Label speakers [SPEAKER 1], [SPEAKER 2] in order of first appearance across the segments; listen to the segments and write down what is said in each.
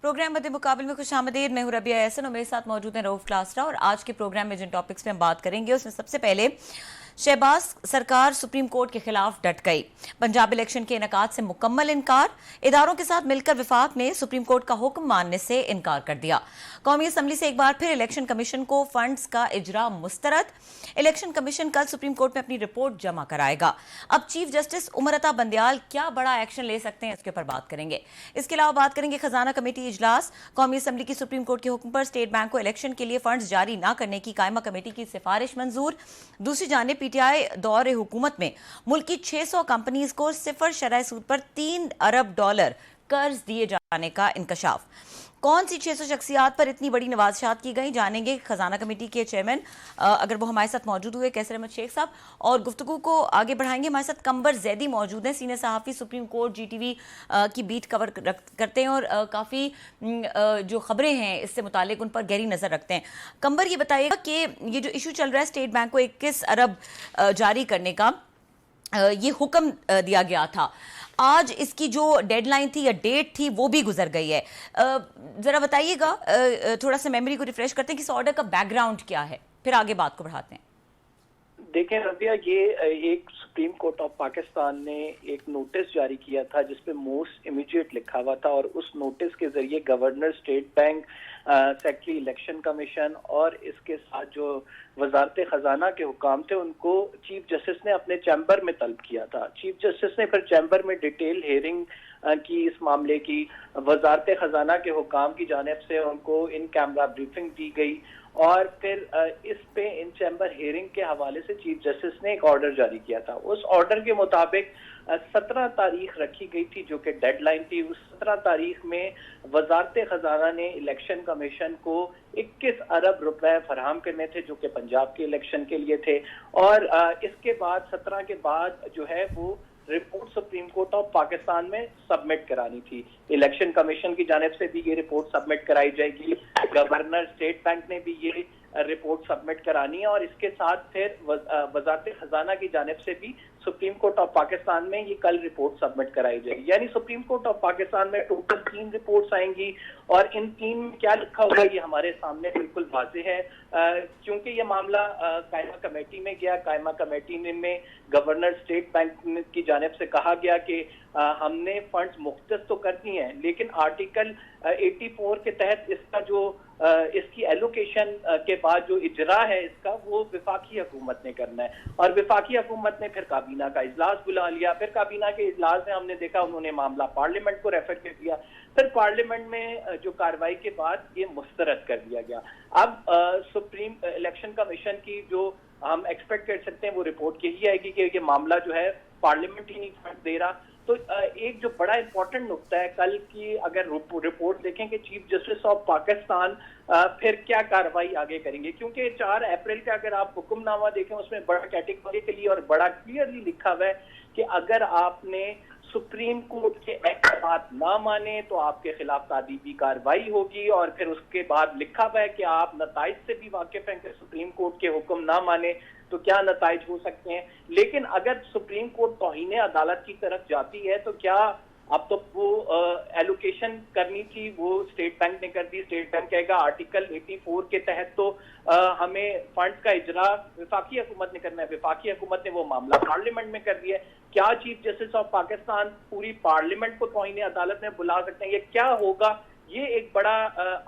[SPEAKER 1] Programme मध्य मुकाबले में खुशामदीद। मैं हूं रबिया एहसन और मेरे साथ मौजूद हैं रऊफ क्लासरा। और आज के प्रोग्राम में जिन टॉपिक्स पे हम बात करेंगे उसमें सबसे पहले शहबाज सरकार सुप्रीम कोर्ट के खिलाफ डट गई। पंजाब इलेक्शन के इनेकाद से मुकम्मल इनकार। इदारों के साथ मिलकर विफाक ने सुप्रीम कोर्ट का हुक्म मानने से इनकार कर दिया। कौमी असम्बली से एक बार फिर इलेक्शन कमीशन को फंड्स का इजरा मुस्तरद। इलेक्शन कमीशन कल सुप्रीम कोर्ट में अपनी रिपोर्ट जमा कराएगा। अब चीफ जस्टिस उमर अता बंदयाल क्या बड़ा एक्शन ले सकते हैं, इसके ऊपर बात करेंगे। इसके अलावा बात करेंगे खजाना कमेटी इजलास। कौमी असम्बली की सुप्रीम कोर्ट के हुक्म पर स्टेट बैंक को इलेक्शन के लिए फंड्स जारी न करने की कायमा कमेटी की सिफारिश मंजूर। दूसरी जानिब पीटीआई दौरे हुकूमत में मुल्क की 600 कंपनीज को सिफर शरह सूद पर $3 अरब कर्ज दिए जाने का इंकशाफ। कौन सी 600 शख्सियात पर इतनी बड़ी नवाज़शात की गई, जानेंगे खजाना कमेटी के चेयरमैन अगर वो हमारे साथ मौजूद हुए कैसर अहमद शेख साहब। और गुफ्तगू को आगे बढ़ाएंगे। हमारे साथ कंबर जैदी मौजूद हैं, सीनियर सहाफ़ी, सुप्रीम कोर्ट जीटीवी की बीट कवर करते हैं और काफ़ी जो खबरें हैं इससे मुतालिक उन पर गहरी नज़र रखते हैं। कंबर, ये बताइएगा कि ये जो इशू चल रहा है स्टेट बैंक को 21 अरब जारी करने का, ये हुक्म दिया गया था, आज इसकी जो डेडलाइन थी या डेट थी वो भी गुजर गई है। जरा बताइएगा, थोड़ा सा मेमोरी को रिफ्रेश करते हैं कि इस ऑर्डर का बैकग्राउंड क्या है, फिर आगे बात को बढ़ाते हैं।
[SPEAKER 2] देखें रबिया, ये एक सुप्रीम कोर्ट ऑफ पाकिस्तान ने एक नोटिस जारी किया था जिसपे मोस्ट इमीडिएट लिखा हुआ था, और उस नोटिस के जरिए governor, state bank, secretary election commission और इसके साथ जो वजारत खजाना के हुकाम थे उनको चीफ जस्टिस ने अपने चैम्बर में तलब किया था। चीफ जस्टिस ने फिर चैम्बर में डिटेल हेयरिंग की इस मामले की। वजारत खजाना के हुकाम की जानिब से उनको इन कैमरा ब्रीफिंग दी गई और फिर इस पे इन चैम्बर हेयरिंग के हवाले से चीफ जस्टिस ने एक ऑर्डर जारी किया था। उस ऑर्डर के मुताबिक 17 तारीख रखी गई थी जो कि डेडलाइन थी। उस 17 तारीख में वजारत खजाना ने इलेक्शन कमीशन को 21 अरब रुपए फराहम करने थे जो कि पंजाब के इलेक्शन के लिए थे। और इसके बाद 17 के बाद जो है वो report supreme court of Pakistan में सबमिट करानी थी। इलेक्शन कमीशन की जानिब से भी ये रिपोर्ट सबमिट कराई जाएगी, गवर्नर, स्टेट बैंक ने भी ये रिपोर्ट सबमिट करानी है, और इसके साथ फिर वजारत खजाना की जानिब से भी सुप्रीम कोर्ट ऑफ पाकिस्तान में ये कल रिपोर्ट सबमिट कराई जाएगी। यानी सुप्रीम कोर्ट ऑफ पाकिस्तान में टोटल 3 रिपोर्ट्स आएंगी, और इन 3 में क्या लिखा होगा ये हमारे सामने बिल्कुल वाज़ेह है। क्योंकि ये मामला कायमा कमेटी में गया, कायमा कमेटी में गवर्नर, स्टेट बैंक की जानिब से कहा गया कि हमने फंड्स मुख्तस तो कर दिए हैं, लेकिन आर्टिकल 84 के तहत इसका जो इसकी एलोकेशन के बाद जो इजरा है इसका वो विफाकी हुकूमत ने करना है। और विफाकी हुकूमत ने फिर काबीना का इजलास बुला लिया। फिर काबीना के इजलास में हमने देखा उन्होंने मामला पार्लियामेंट को रेफर कर दिया। फिर पार्लियामेंट में जो कार्रवाई के बाद ये मुस्तरद कर दिया गया। अब सुप्रीम इलेक्शन कमीशन की जो हम एक्सपेक्ट कर सकते हैं वो रिपोर्ट यही आएगी कि ये मामला जो है पार्लियामेंट ही नहीं फंड दे रहा। तो एक जो बड़ा इंपॉर्टेंट नुक्ता है कल की, अगर रिपोर्ट देखें कि चीफ जस्टिस ऑफ पाकिस्तान फिर क्या कार्रवाई आगे करेंगे, क्योंकि 4 अप्रैल का अगर आप हुक्मनामा देखें उसमें बड़ा कैटेगोरिकली और बड़ा क्लियरली लिखा हुआ है कि अगर आपने सुप्रीम कोर्ट के एक्ट बात ना माने तो आपके खिलाफ तादीबी कार्रवाई होगी, और फिर उसके बाद लिखा हुआ है कि आप नताइज से भी वाकिफ हैं कि सुप्रीम कोर्ट के हुक्म ना माने तो क्या नताइज हो सकते हैं। लेकिन अगर सुप्रीम कोर्ट तौहीन अदालत की तरफ जाती है तो क्या, अब तो वो एलोकेशन करनी थी वो स्टेट बैंक ने कर दी। स्टेट बैंक कहेगा आर्टिकल 84 के तहत तो हमें फंड का इजरा विफाकी हुकूमत ने करना है, विफाकी हुकूमत ने वो मामला पार्लियामेंट में कर दिया है। क्या चीफ जस्टिस ऑफ पाकिस्तान पूरी पार्लियामेंट को तौहीन अदालत में बुला सकते हैं? ये क्या होगा? ये एक बड़ा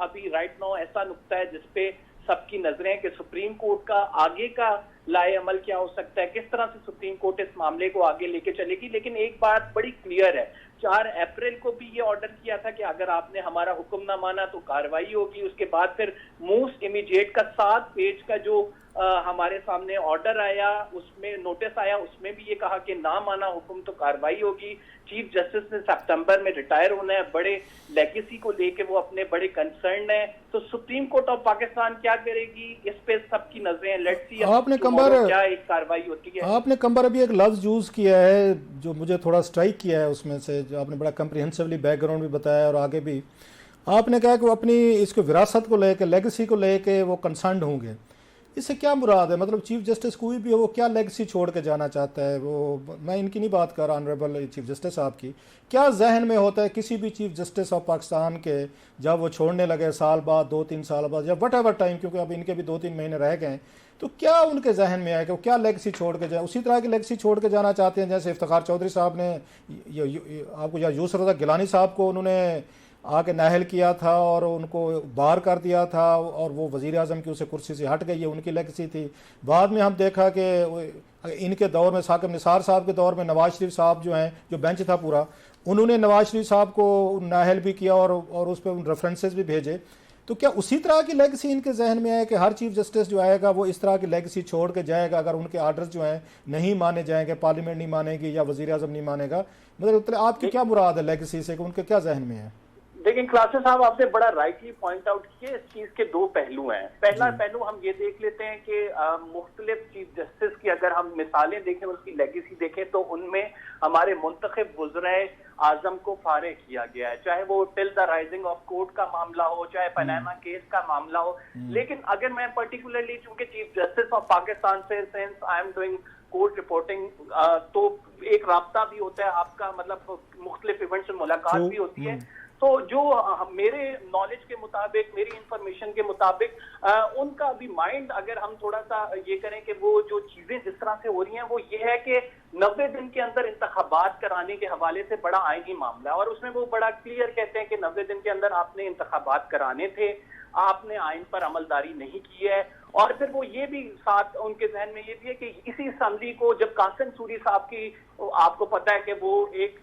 [SPEAKER 2] अभी राइट नाउ ऐसा नुक्ता है जिसपे सबकी नजरें कि सुप्रीम कोर्ट का आगे का लाए अमल क्या हो सकता है, किस तरह से सुप्रीम कोर्ट इस मामले को आगे लेके चलेगी। लेकिन एक बात बड़ी क्लियर है, 4 अप्रैल को भी ये ऑर्डर किया था कि अगर आपने हमारा हुक्म ना माना तो कार्रवाई होगी। उसके बाद फिर मोस्ट इमीडिएट का 7 पेज का जो हमारे सामने ऑर्डर आया, उसमें नोटिस आया, उसमें भी ये कहा कि ना माना हुक्म तो कार्रवाई होगी। चीफ जस्टिस ने सितंबर में रिटायर होना है, बड़े लेगेसी को लेके वो अपने बड़े कंसर्न है। तो सुप्रीम कोर्ट ऑफ पाकिस्तान क्या करेगी इस पे सबकी नजरें। लेट्स सी
[SPEAKER 3] आपने कंबर
[SPEAKER 2] क्या एक कार्रवाई होती है।
[SPEAKER 3] आपने कंबर अभी एक लफ्ज यूज किया है जो मुझे थोड़ा स्ट्राइक किया है, उसमें से जो आपने बड़ा कंप्रिहेंसिवली बैकग्राउंड भी बताया और आगे भी आपने कहा कि वो अपनी इसको विरासत को लेके, लेगेसी को लेके वो कंसर्न्ड होंगे। इससे क्या मुराद है? मतलब चीफ जस्टिस कोई भी हो, वो क्या लेगेसी छोड़ के जाना चाहता है? वो मैं इनकी नहीं बात कर रहा, ऑनरेबल चीफ जस्टिस साहब की, क्या जहन में होता है किसी भी चीफ जस्टिस ऑफ पाकिस्तान के, जब वो छोड़ने लगे साल बाद, 2-3 साल बाद, या वट एवर टाइम, क्योंकि अब इनके भी 2-3 महीने रह गए हैं, तो क्या उनके जहन में आया कि वो क्या लेगेसी छोड़ के जाए? उसी तरह की लेगेसी छोड़ के जाना चाहते हैं जैसे इफ्तिखार चौधरी साहब ने आपको, या यूसुफ रज़ा गिलानी साहब को उन्होंने आके नाहल किया था और उनको बाहर कर दिया था और वो वज़ीर आज़म की उसे कुर्सी से हट गई, है उनकी लेगेसी थी। बाद में हम देखा कि इनके दौर में, साकिब निसार साहब के दौर में, नवाज शरीफ साहब जो हैं, जो बेंच था पूरा, उन्होंने नवाज शरीफ साहब को नाहल भी किया और उस पर रेफरेंसेस भी भेजे। तो क्या उसी तरह की लेगेसी इनके जहन में है कि हर चीफ जस्टिस जो आएगा वो इस तरह की लेगेसी छोड़ के जाएगा अगर उनके आर्डर्स जो हैं नहीं माने जाएंगे, पार्लियामेंट नहीं मानेगी या वज़ीर आज़म नहीं मानेगा? मतलब आपकी क्या मुराद है लेगेसी से, कि उनके क्या जहन में है?
[SPEAKER 2] देखिए क्लासेस साहब, आपने बड़ा राइटली पॉइंट आउट किए, इस चीज के दो पहलू हैं। पहला पहलू हम ये देख लेते हैं कि मुख्तलिफ चीफ जस्टिस की अगर हम मिसालें देखें, उसकी लेगेसी देखें, तो उनमें हमारे मुंतखब वज़राए आजम को फारिग किया गया है, चाहे वो till the rising of court का मामला हो, चाहे पनामा केस का मामला हो। लेकिन अगर मैं पर्टिकुलरली, चूंकि चीफ जस्टिस ऑफ पाकिस्तान से since I am doing court reporting, तो एक राब्ता भी होता है आपका, मतलब मुख्तलिफ इवेंट्स से मुलाकात भी होती है। तो जो मेरे नॉलेज के मुताबिक, मेरी इंफॉर्मेशन के मुताबिक, उनका भी माइंड अगर हम थोड़ा सा ये करें कि वो जो चीजें जिस तरह से हो रही हैं, वो ये है कि 90 दिन के अंदर इंतखाबात कराने के हवाले से बड़ा आईनी मामला है, और उसमें वो बड़ा क्लियर कहते हैं कि 90 दिन के अंदर आपने इंतखाबात कराने थे, आपने आइन पर अमलदारी नहीं की है। और फिर वो ये भी साथ उनके जहन में ये भी है कि इसी असम्बली को जब कासिम सूरी साहब की, आपको पता है कि वो एक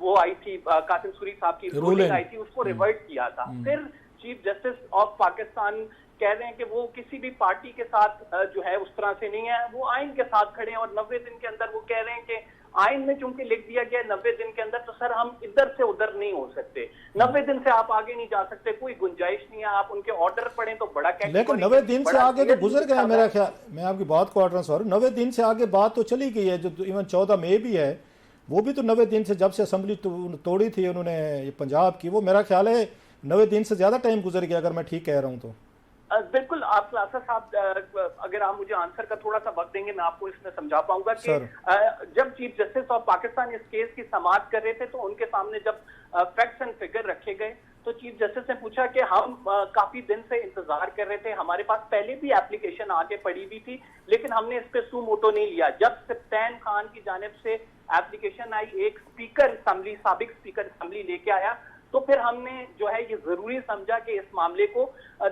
[SPEAKER 2] वो आई थी, कासिम सूरी साहब की रूलिंग आई थी, उसको रिवर्ट किया था। फिर चीफ जस्टिस ऑफ पाकिस्तान कह रहे हैं कि वो किसी भी पार्टी के साथ जो है उस तरह से नहीं है, वो आइन के साथ खड़े हैं, और 90 दिन के अंदर वो कह रहे हैं कि आइन में चूंकि लिख दिया गया 90 दिन के अंदर, तो सर हम इधर से उधर नहीं हो सकते, 90 दिन से आप आगे नहीं जा सकते, कोई गुंजाइश नहीं है। आप उनके ऑर्डर पढ़ें तो बड़ा,
[SPEAKER 3] लेकिन 90 दिन से आगे तो गुजर गए मेरा ख्याल, मैं आपकी बात को ऑर्डर, सॉरी, 90 दिन से आगे बात तो चली गई है, जो इवन 14 मई भी है, वो भी तो 90 दिन से, जब से असेंबली तोड़ी थी उन्होंने ये पंजाब की, वो मेरा ख्याल है 90 दिन से ज्यादा टाइम गुजर गया, अगर मैं ठीक कह रहा हूँ तो।
[SPEAKER 2] बिल्कुल, आप क्लासा साहब अगर आप मुझे आंसर का थोड़ा सा वक्त देंगे, मैं आपको इसमें समझा पाऊंगा कि जब चीफ जस्टिस ऑफ पाकिस्तान इस केस की समाअत कर रहे थे, तो उनके सामने जब फैक्ट्स एंड फिगर रखे गए, तो चीफ जस्टिस ने पूछा कि हम काफी दिन से इंतजार कर रहे थे, हमारे पास पहले भी एप्लीकेशन आके पड़ी हुई थी, लेकिन हमने इस पे सू मोटो नहीं लिया। जब सप्तान खान की जानिब से एप्लीकेशन आई, एक स्पीकर असेंबली, साबिक स्पीकर असेंबली लेके आया, तो फिर हमने जो है ये जरूरी समझा कि इस मामले को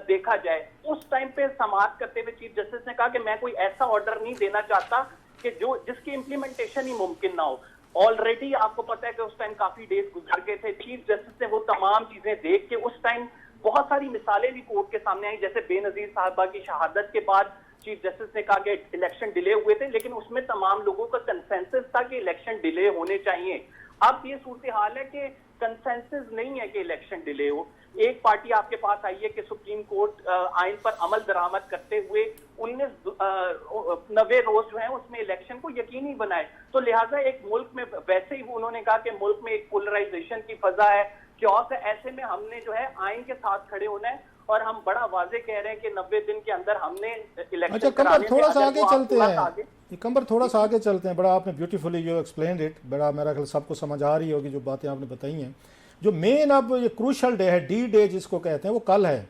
[SPEAKER 2] देखा जाए। उस टाइम पे समाअत करते हुए चीफ जस्टिस ने कहा कि मैं कोई ऐसा ऑर्डर नहीं देना चाहता कि जिसकी इम्प्लीमेंटेशन ही मुमकिन ना हो। ऑलरेडी आपको पता है कि उस टाइम काफी डेज गुजर गए थे। चीफ जस्टिस ने वो तमाम चीजें देख के, उस टाइम बहुत सारी मिसालें भी कोर्ट के सामने आई, जैसे बेनजीर साहबा की शहादत के बाद चीफ जस्टिस ने कहा कि इलेक्शन डिले हुए थे, लेकिन उसमें तमाम लोगों का कंसेंसस था कि इलेक्शन डिले होने चाहिए। अब ये सूरत हाल है कि कंसेंसस नहीं है कि इलेक्शन डिले हो। एक पार्टी आपके पास आई है कि सुप्रीम कोर्ट आइन पर अमल दरामद करते हुए 90 रोज जो है उसमें इलेक्शन को यकीनी बनाए। तो लिहाजा एक मुल्क में, वैसे ही उन्होंने कहा कि मुल्क में एक पोलराइजेशन की फजा है, क्यों, ऐसे में हमने जो है आइन के साथ खड़े होना है, और हम बड़ा वाजे कह रहे हैं कि 90 दिन के अंदर हमने इलेक्शन।
[SPEAKER 3] अच्छा कमर, थोड़ा सा आगे चलते हैं, कमर थोड़ा सा आगे चलते हैं। बड़ा आपने ब्यूटीफुली यू एक्सप्लेन इट, बड़ा मेरा ख्याल सबको समझ आ रही होगी जो बातें आपने बताई हैं। जो मेन अब ये क्रूशल डे है, डी डे जिसको कहते हैं, वो कल है,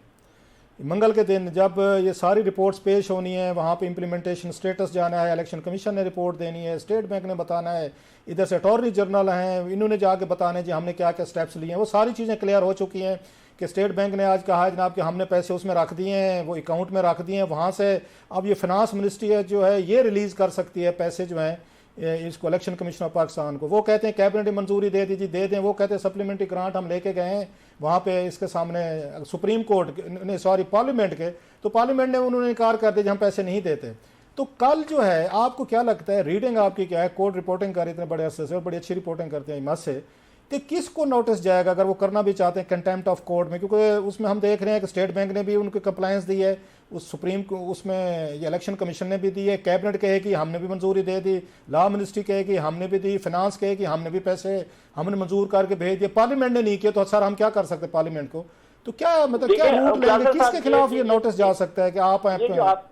[SPEAKER 3] मंगल के दिन, जब ये सारी रिपोर्ट्स पेश होनी है, वहाँ पे इम्प्लीमेंटेशन स्टेटस जाना है, इलेक्शन कमीशन ने रिपोर्ट देनी है, स्टेट बैंक ने बताना है, इधर से अटॉर्नी जनरल हैं, इन्होंने जाके बताना है जी हमने क्या क्या स्टेप्स लिए हैं। वो सारी चीज़ें क्लियर हो चुकी हैं कि स्टेट बैंक ने आज कहा है जनाब कि हमने पैसे उसमें रख दिए हैं, वो अकाउंट में रख दिए हैं, वहाँ से अब ये फिनांस मिनिस्ट्री है जो है ये रिलीज़ कर सकती है पैसे जो हैं इसको इलेक्शन कमीशन ऑफ पाकिस्तान को। वो कहते हैं कैबिनेट ने मंजूरी दे दीजिए, दे दें। वो कहते हैं सप्लीमेंट्री ग्रांट हम लेके गए हैं वहाँ पे इसके सामने सुप्रीम कोर्ट ने, सॉरी पार्लियामेंट के, तो पार्लियामेंट ने उन्होंने इनकार कर दिया हम पैसे नहीं देते। तो कल जो है आपको क्या लगता है, रीडिंग आपकी क्या है, कोर्ट रिपोर्टिंग कर इतने बड़े अरसे से और बड़ी अच्छी रिपोर्टिंग करते हैं हिम्मत से, कि किसको नोटिस जाएगा अगर वो करना भी चाहते हैं कंटेम्प्ट ऑफ कोर्ट में? क्योंकि उसमें हम देख रहे हैं कि स्टेट बैंक ने भी उनको कंप्लायंस दी है, उस सुप्रीम को उसमें ये इलेक्शन कमीशन ने भी दी है, कैबिनेट कहे कि हमने भी मंजूरी दे दी, लॉ मिनिस्ट्री कहे कि हमने भी दी, फिनांस कहे कि हमने भी पैसे हमने मंजूर करके भेज दिए, पार्लियामेंट ने नहीं किया, तो सर हम क्या कर सकते पार्लियामेंट को? तो क्या मतलब क्या रूट लेंगे, किसके खिलाफ ये नोटिस जा सकता है कि आप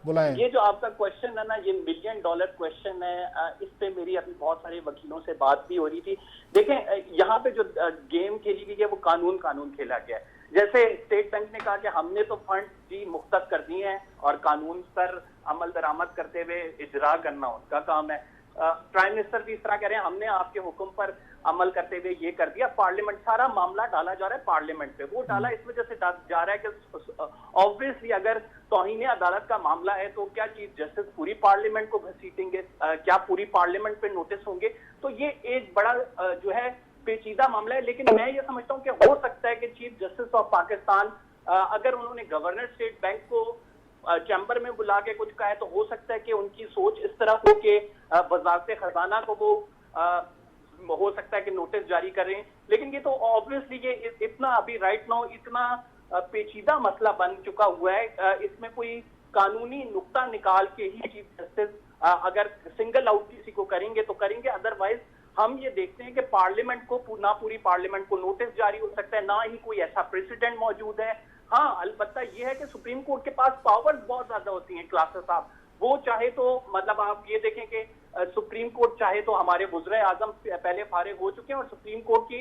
[SPEAKER 3] बुलाएं?
[SPEAKER 2] ये जो आपका क्वेश्चन है ना, ये $1 मिलियन क्वेश्चन है। इस पे मेरी अभी बहुत सारे वकीलों से बात भी हो रही थी। देखें, यहाँ पे जो गेम खेली गई है वो कानून खेला गया है। जैसे स्टेट बैंक ने कहा कि हमने तो फंड जी मुख्तस कर दिए हैं और कानून पर अमल दरामद करते हुए इजरा करना उनका काम है। प्राइम मिनिस्टर भी इस तरह कह रहे हैं हमने आपके हुक्म पर अमल करते हुए ये कर दिया। पार्लियामेंट, सारा मामला डाला जा रहा है पार्लियामेंट पे। वो डाला इस वजह से जा रहा है कि ऑब्वियसली अगर तौहीन अदालत का मामला है तो क्या चीफ जस्टिस पूरी पार्लियामेंट को घसीटेंगे? क्या पूरी पार्लियामेंट पे नोटिस होंगे? तो ये एक बड़ा जो है पेचीदा मामला है। लेकिन मैं ये समझता हूँ कि हो सकता है कि चीफ जस्टिस ऑफ पाकिस्तान अगर उन्होंने गवर्नर स्टेट बैंक को चैम्बर में बुला के कुछ कहा है तो हो सकता है कि उनकी सोच इस तरह हो कि वजारत खजाना को वो हो सकता है कि नोटिस जारी करें। लेकिन ये तो ऑब्वियसली ये इतना अभी राइट नाउ इतना पेचीदा मसला बन चुका हुआ है, इसमें कोई कानूनी नुक्ता निकाल के ही चीफ जस्टिस अगर सिंगल आउट किसी को करेंगे तो करेंगे। अदरवाइज हम ये देखते हैं कि पार्लियामेंट को ना पूरी पार्लियामेंट को नोटिस जारी हो सकता है, ना ही कोई ऐसा प्रेसिडेंट मौजूद है। हाँ, अलबत्ता ये है कि सुप्रीम कोर्ट के पास पावर्स बहुत ज्यादा होती हैं क्लासेस साहब। वो चाहे तो मतलब आप ये देखें कि सुप्रीम कोर्ट चाहे तो हमारे वज़ीर आज़म पहले फारिग हो चुके हैं और सुप्रीम कोर्ट की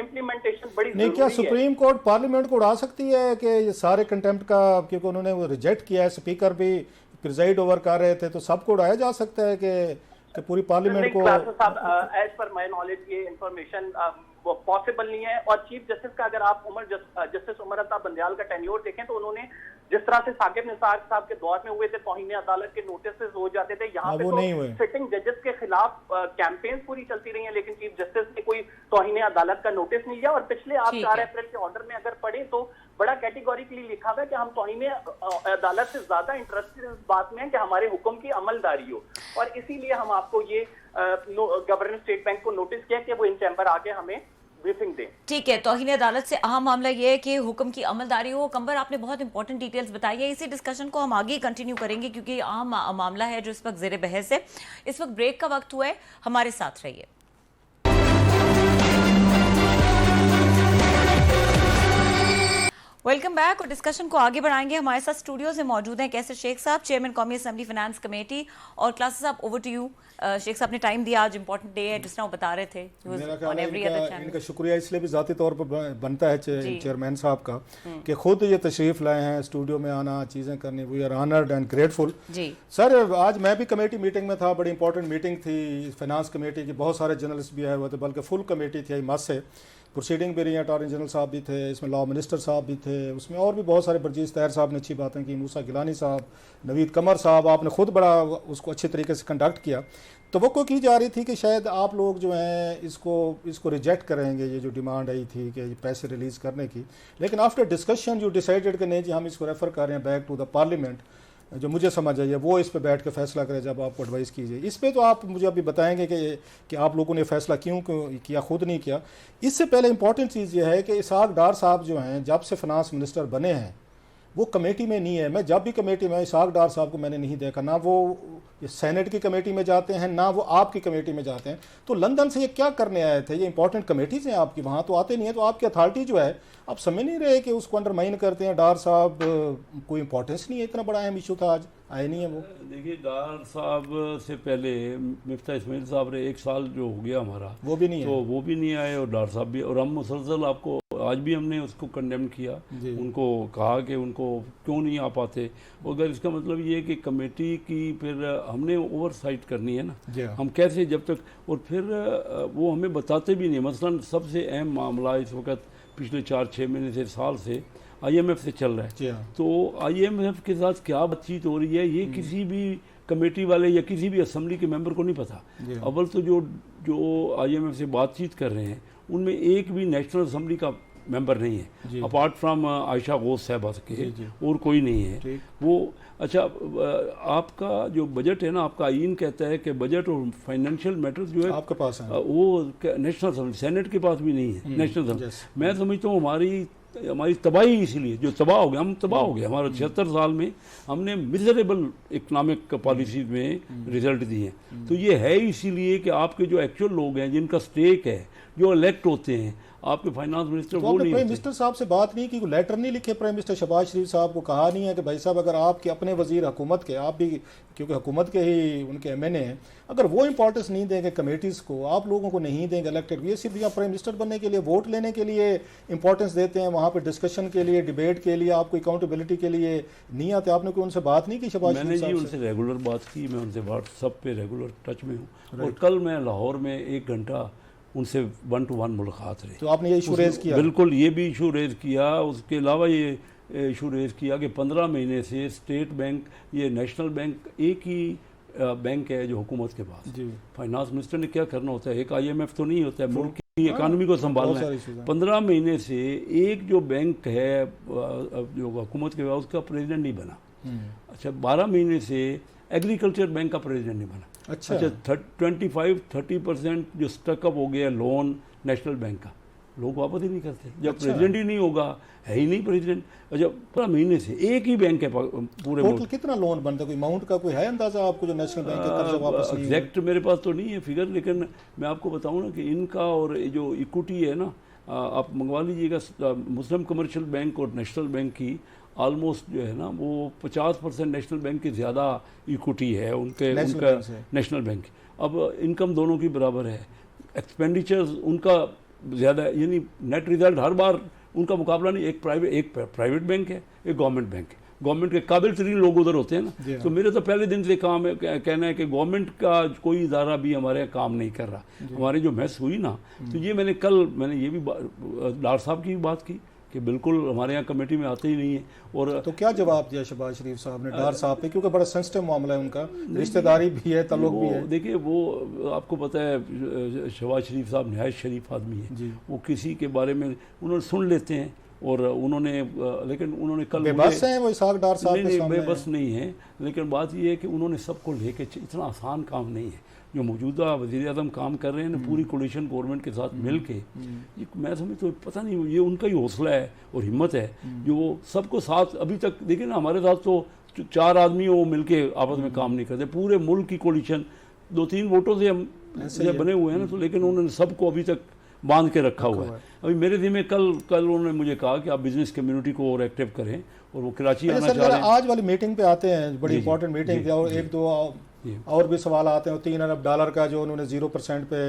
[SPEAKER 2] इम्प्लीमेंटेशन बड़ी
[SPEAKER 3] नहीं, क्या सुप्रीम कोर्ट पार्लियामेंट को उड़ा सकती है कि ये सारे कंटेम्प्ट का, क्योंकि उन्होंने वो रिजेक्ट किया है, स्पीकर भी प्रिजाइड ओवर कर रहे थे, तो सबको उड़ाया जा सकता है कि पूरी पार्लियामेंट को?
[SPEAKER 2] एज पर माय नॉलेज ये इंफॉर्मेशन वो पॉसिबल नहीं है। और चीफ जस्टिस का अगर आप जस्टिस उमर अता बंदयाल का टेन्योर देखें तो उन्होंने जिस तरह से साकिब निसार साहब के दौर में हुए थे, तौहीन अदालत के नोटिस हो जाते थे, यहाँ पे तो सिटिंग जजेस के खिलाफ कैंपेन पूरी चलती रही है, लेकिन चीफ जस्टिस ने कोई तौहीन अदालत का नोटिस नहीं लिया। और पिछले आप 4 अप्रैल के ऑर्डर में अगर पढ़े तो बड़ा कैटेगोरिकली लिखा हुआ है कि हम तौहीन अदालत से ज्यादा इंटरेस्टेड इस बात में है कि हमारे हुक्म की अमलदारी हो, और इसीलिए हम आपको ये गवर्नर स्टेट बैंक को नोटिस किया कि वो इन चैम्बर आके हमें ब्रीफिंग दें।
[SPEAKER 1] ठीक है, तौहीन अदालत से अहम मामला ये है कि हुक्म की अमलदारी हो। कंबर, आपने बहुत इंपॉर्टेंट डिटेल्स बताई है। इसी डिस्कशन को हम आगे कंटिन्यू करेंगे क्योंकि अहम मामला है जो इस वक्त ज़ेरे बहस है। इस वक्त ब्रेक का वक्त हुआ है, हमारे साथ रहिए। वेलकम बैक और डिस्कशन को आगे बढ़ाएंगे। हमारे साथ स्टूडियो से मौजूद हैं कैसर शेख साहब, चेयरमैन कौमी असेंबली फाइनेंस कमेटी, और क्लासेस साहब ओवर टू यू। शेख साहब ने टाइम दिया, आज इंपॉर्टेंट डे है, जिस तरह वो बता रहे थे।
[SPEAKER 3] इनका शुक्रिया इसलिए भी ज़ाती तौर पर बनता है चेयरमैन साहब का कि खुद ये तशरीफ लाए हैं स्टूडियो में आना, चीज़ें करनी। We are honoured and grateful. Sir, आज मैं भी कमेटी मीटिंग में था, बड़ी इंपॉर्टेंट मीटिंग थी फाइनेंस कमेटी की, बहुत सारे जर्नलिस्ट भी आए हुए थे, बल्कि फुल कमेटी थी मस से। प्रोसीडिंग भी रही, अटॉर्नी जनरल साहब भी थे, इसमें लॉ मिनिस्टर साहब भी थे, उसमें और भी बहुत सारे, बरजीज़ तैयर साहब ने अच्छी बातें की, मूसा गिलानी साहब, नवीद कमर साहब, आपने खुद बड़ा उसको अच्छे तरीके से कंडक्ट किया। तो की जा रही थी कि शायद आप लोग जो हैं इसको रिजेक्ट करेंगे, ये जो डिमांड आई थी कि ये पैसे रिलीज़ करने की। लेकिन आफ्टर डिस्कशन यू डिसाइडेड कि नहीं जी, हम इसको रेफ़र कर रहे हैं बैक टू द पार्लियामेंट। जो मुझे समझ आई है वो इस पे बैठ के फैसला करे जब आपको एडवाइस कीजिए। इस पे तो आप मुझे अभी बताएंगे कि आप लोगों ने फैसला क्यों किया, खुद नहीं किया। इससे पहले इंपॉर्टेंट चीज़ ये है कि इसहाक डार साहब जो हैं, जब से फाइनेंस मिनिस्टर बने हैं वो कमेटी में नहीं है। मैं जब भी कमेटी में इसहाक डार साहब को मैंने नहीं देखा, ना वो सेनेट की कमेटी में जाते हैं, ना वो आपकी कमेटी में जाते हैं। तो लंदन से ये क्या करने आए थे? ये इंपॉर्टेंट कमेटीज़ हैं आपकी, वहाँ तो आते नहीं है। तो आपकी अथॉरिटी जो है, आप समझ नहीं रहे कि उसको अंडरमाइन करते हैं। डार साहब कोई इंपॉर्टेंस नहीं है, इतना बड़ा अहम इशू था, आज आए नहीं है वो।
[SPEAKER 4] देखिए, डार साहब से पहले मिफ्ता इस्माइल साहब ने 1 साल जो हो गया हमारा,
[SPEAKER 3] वो भी नहीं है,
[SPEAKER 4] तो वो भी नहीं आए, और डार साहब भी। और हम मुसलसल आपको आज भी हमने उसको कंडेम किया, उनको कहा कि उनको क्यों नहीं आ पाते। अगर इसका मतलब ये है कि कमेटी की फिर हमने ओवरसाइट करनी है ना, हम कैसे जब तक, और फिर वो हमें बताते भी नहीं। मसलन सबसे अहम मामला इस वक्त पिछले 4-6 महीने से, साल से IMF से चल रहा है। तो IMF के साथ क्या बातचीत हो रही है ये किसी भी कमेटी वाले या किसी भी असम्बली के मेंबर को नहीं पता। अव्वल तो जो IMF से बातचीत कर रहे हैं उनमें एक भी नेशनल असम्बली का मेंबर नहीं है, अपार्ट फ्राम आयशा गौस साहबा के, और कोई नहीं है वो। अच्छा, आपका जो बजट है ना, आपका आईन कहता है कि बजट और फाइनेंशियल मैटर्स जो है आपके पास है, वो नेशनल असम्बली, सेनेट के पास भी नहीं है नेशनल असम्बली। मैं समझता हूँ हमारी तबाही इसीलिए, जो तबाह हो गया, हम तबाह हो गए। हमारे 76 साल में हमने मिजरेबल इकनॉमिक पॉलिसीज में रिजल्ट दिए हैं। तो ये है इसीलिए कि आपके जो एक्चुअल लोग हैं, जिनका स्टेक है, जो इलेक्ट होते हैं, आपके फाइनेंस मिनिस्टर
[SPEAKER 3] तो
[SPEAKER 4] वो
[SPEAKER 3] आपने
[SPEAKER 4] नहीं
[SPEAKER 3] प्राइम
[SPEAKER 4] होते।
[SPEAKER 3] मिनिस्टर साहब से बात नहीं की, कोई लेटर नहीं लिखे प्राइम मिनिस्टर शहबाज शरीफ साहब को, कहा नहीं है कि भाई साहब अगर आपके अपने वजीर हुकूमत के, आप भी क्योंकि हुकूमत के ही उनके एमएनए हैं, अगर वो इंपॉर्टेंस नहीं देंगे कमेटीज़ को, आप लोगों को नहीं देंगे इलेक्टेड, ये सिर्फ यहाँ प्राइम मिनिस्टर बनने के लिए, वोट लेने के लिए इंपॉर्टेंस देते हैं, वहाँ पे डिस्कशन के लिए, डिबेट के लिए, आपको अकाउंटेबिलिटी के लिए नहीं आते। आपने कोई उनसे बात नहीं की शहबाज
[SPEAKER 4] मैंने
[SPEAKER 3] शरीफ
[SPEAKER 4] जी
[SPEAKER 3] साहब से?
[SPEAKER 4] उनसे रेगुलर बात की, मैं उनसे व्हाट्सएप पे रेगुलर टच में हूँ, और कल मैं लाहौर में 1 घंटा उनसे 1 to 1 मुलाकात रही।
[SPEAKER 3] तो आपने ये इशू रेज किया?
[SPEAKER 4] बिल्कुल, ये भी इशू रेज किया। उसके अलावा ये इशू रेज किया कि 15 महीने से स्टेट बैंक, ये नेशनल बैंक एक ही बैंक है जो हुकूमत के पास।
[SPEAKER 3] जी।
[SPEAKER 4] फाइनेंस मिनिस्टर ने क्या करना होता है, एक IMF तो नहीं होता है, मुल्क की इकानमी को संभालना है। 15 महीने से एक जो बैंक है जो हुकूमत के पास, उसका प्रेसिडेंट नहीं बना। अच्छा, 12 महीने से एग्रीकल्चर बैंक का प्रेसिडेंट नहीं बना।
[SPEAKER 3] अच्छा
[SPEAKER 4] 25-30% जो स्टकअप हो गया लोन नेशनल बैंक का, लोग वापस ही नहीं करते जब प्रेसिडेंट ही नहीं होगा, है ही नहीं प्रेसिडेंट। अच्छा, 15 महीने से एक ही बैंक है पूरे
[SPEAKER 3] टोटल कितना लोन बनता है, कोई अमाउंट का कोई है अंदाजा आपको जो नेशनल बैंक के कर्ज वापस नहीं हुए?
[SPEAKER 4] एग्जैक्ट मेरे पास तो नहीं है फिगर, लेकिन मैं आपको बताऊं ना कि इनका और जो इक्विटी है ना, आप मंगवा लीजिएगा मुस्लिम कमर्शियल बैंक और नेशनल बैंक की, ऑलमोस्ट जो है ना वो 50% नेशनल बैंक की ज़्यादा इक्विटी है उनका नेशनल बैंक। अब इनकम दोनों की बराबर है, एक्सपेंडिचर्स उनका ज़्यादा, यानी नेट रिजल्ट हर बार उनका मुकाबला नहीं। एक प्राइवेट बैंक है, एक गवर्नमेंट बैंक है। गवर्नमेंट के काबिल तरीन लोग उधर होते हैं ना। तो मेरे तो पहले दिन से काम है, कहना है कि गवर्नमेंट का कोई इदारा भी हमारे यहाँ काम नहीं कर रहा। हमारी जो महस हुई ना, तो ये मैंने ये भी डार साहब की भी बात की कि बिल्कुल हमारे यहाँ कमेटी में आते ही नहीं है। और
[SPEAKER 3] तो क्या जवाब दिया शहबाज शरीफ साहब ने डार साहब पे, क्योंकि बड़ा सेंसिटिव मामला है उनका, रिश्तेदारी भी है, तल्लुक भी है।
[SPEAKER 4] देखिए, वो आपको पता है शहबाज शरीफ साहब नहायत शरीफ आदमी है, वो किसी के बारे में उन्होंने सुन लेते हैं, और उन्होंने लेकिन उन्होंने कल
[SPEAKER 3] बेबस हैं वो इसाक डार साहब के सामने?
[SPEAKER 4] बेबस नहीं है, लेकिन बात ये है कि उन्होंने सबको लेके, इतना आसान काम नहीं है जो मौजूदा वज़ीर आज़म काम कर रहे हैं ना पूरी कोलिशन गवर्नमेंट के साथ मिल के। ये मैं समझ तो पता नहीं, ये उनका ही हौसला है और हिम्मत है जो वो सबको साथ, अभी तक देखिए ना हमारे साथ तो 4 आदमी वो मिल के आपस में काम नहीं करते, पूरे मुल्क की कोलिशन 2-3 वोटों से हम बने हुए हैं ना, तो लेकिन उन्होंने सबको अभी तक बांध के रखा हुआ है। अभी मेरे ज़िम्मे कल उन्होंने मुझे कहा कि आप बिजनेस कम्युनिटी को और एक्टिव करें, और वो कराची आना चाह रहे हैं।
[SPEAKER 3] आज वाली मीटिंग पे आते हैं, बड़ी इंपॉर्टेंट मीटिंग, और 1-2 और भी सवाल आते हैं। $3 अरब का जो उन्होंने 0% पे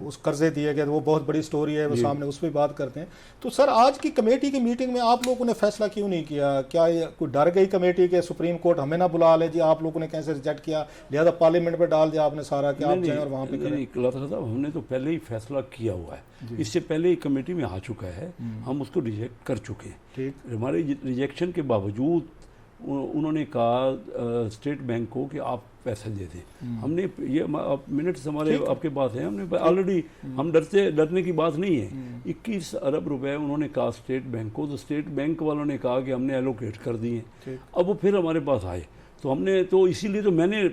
[SPEAKER 3] उस कर्जे दिए गए, वो बहुत बड़ी स्टोरी है, वो सामने उस पर बात करते हैं। तो सर, आज की कमेटी की मीटिंग में आप लोगों ने फैसला क्यों नहीं किया? क्या कोई डर गई कमेटी के सुप्रीम कोर्ट हमें ना बुला ले जी, आप लोगों ने कैसे रिजेक्ट किया, लिहाजा पार्लियामेंट पे डाल दिया आपने सारा कि आप जाएं और वहाँ पे करें?
[SPEAKER 4] हमने तो पहले ही फैसला किया हुआ है, इससे पहले ही कमेटी में आ चुका है, हम उसको रिजेक्ट कर चुके हैं। हमारे रिजेक्शन के बावजूद उन्होंने कहा स्टेट बैंक को कि आप पैसा दे दें। हमने ये मिनट्स हमारे आपके पास हैं, हमने ऑलरेडी, हम डरने की बात नहीं है। 21 अरब रुपए उन्होंने कहा स्टेट बैंक को, तो स्टेट बैंक वालों ने कहा कि हमने एलोकेट कर दिए। अब वो फिर हमारे पास आए, तो हमने तो इसीलिए तो मैंने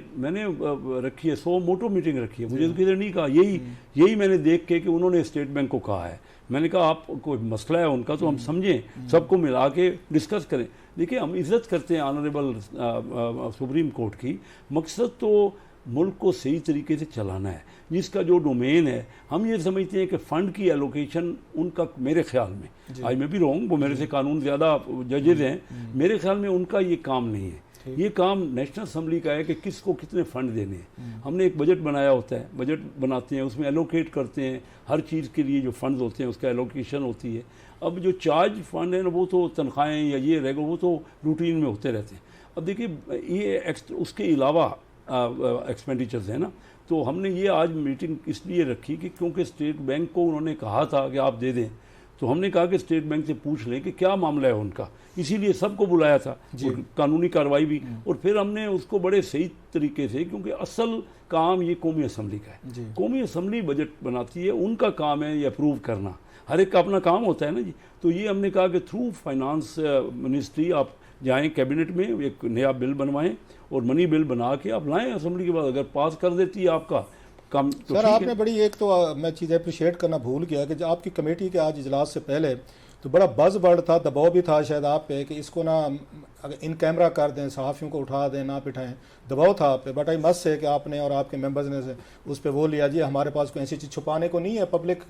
[SPEAKER 4] रखी है 100 मोटो मीटिंग रखी है। मुझे तो किधर नहीं कहा, यही मैंने देख के कि उन्होंने स्टेट बैंक को कहा है। मैंने कहा आप कोई मसला है उनका तो हम समझें, सबको मिला के डिस्कस करें। देखिए, हम इज़्ज़त करते हैं ऑनरेबल सुप्रीम कोर्ट की, मकसद तो मुल्क को सही तरीके से चलाना है। जिसका जो डोमेन है, हम ये समझते हैं कि फ़ंड की एलोकेशन उनका, मेरे ख्याल में, आज मैं भी रॉन्ग, वो मेरे से कानून ज़्यादा जजेज हैं, मेरे ख्याल में उनका ये काम नहीं है। ये काम नेशनल असम्बली का है कि किसको कितने फ़ंड देने हैं। हमने एक बजट बनाया होता है, बजट बनाते हैं, उसमें एलोकेट करते हैं, हर चीज़ के लिए जो फंड्स होते हैं उसका एलोकेशन होती है। अब जो चार्ज फंड है ना, वो तो तनख्वाहें या ये रहेगा, वो तो रूटीन में होते रहते हैं। अब देखिए, ये उसके अलावा एक्सपेंडिचर्स है ना, तो हमने ये आज मीटिंग इसलिए रखी कि क्योंकि स्टेट बैंक को उन्होंने कहा था कि आप दे दें, तो हमने कहा कि स्टेट बैंक से पूछ लें कि क्या मामला है उनका, इसीलिए सबको बुलाया था, कानूनी कार्रवाई भी। और फिर हमने उसको बड़े सही तरीके से, क्योंकि असल काम ये कौमी असम्बली का है, कौमी असम्बली बजट बनाती है, उनका काम है ये अप्रूव करना, हर एक का अपना काम होता है ना जी। तो ये हमने कहा कि थ्रू फाइनेंस मिनिस्ट्री आप जाएं, कैबिनेट में एक नया बिल बनवाएं और मनी बिल बना के आप लाएं असम्बली के बाद, अगर पास कर देती है आपका काम तो
[SPEAKER 3] सर आपने बड़ी, एक तो मैं चीज़ अप्रिशिएट करना भूल गया कि आपकी कमेटी के आज इजलास से पहले तो बड़ा बज़ वर्ड था, दबाव भी था शायद आप पे कि इसको ना अगर इन कैमरा कर दें, सहाफ़ियों को उठा दें, ना बिठाएं, दबाव था आप पे। बट आई मस्ट से कि आपने और आपके मेंबर्स ने उस पर वो लिया जी, हमारे पास कोई ऐसी चीज़ छुपाने को नहीं है, पब्लिक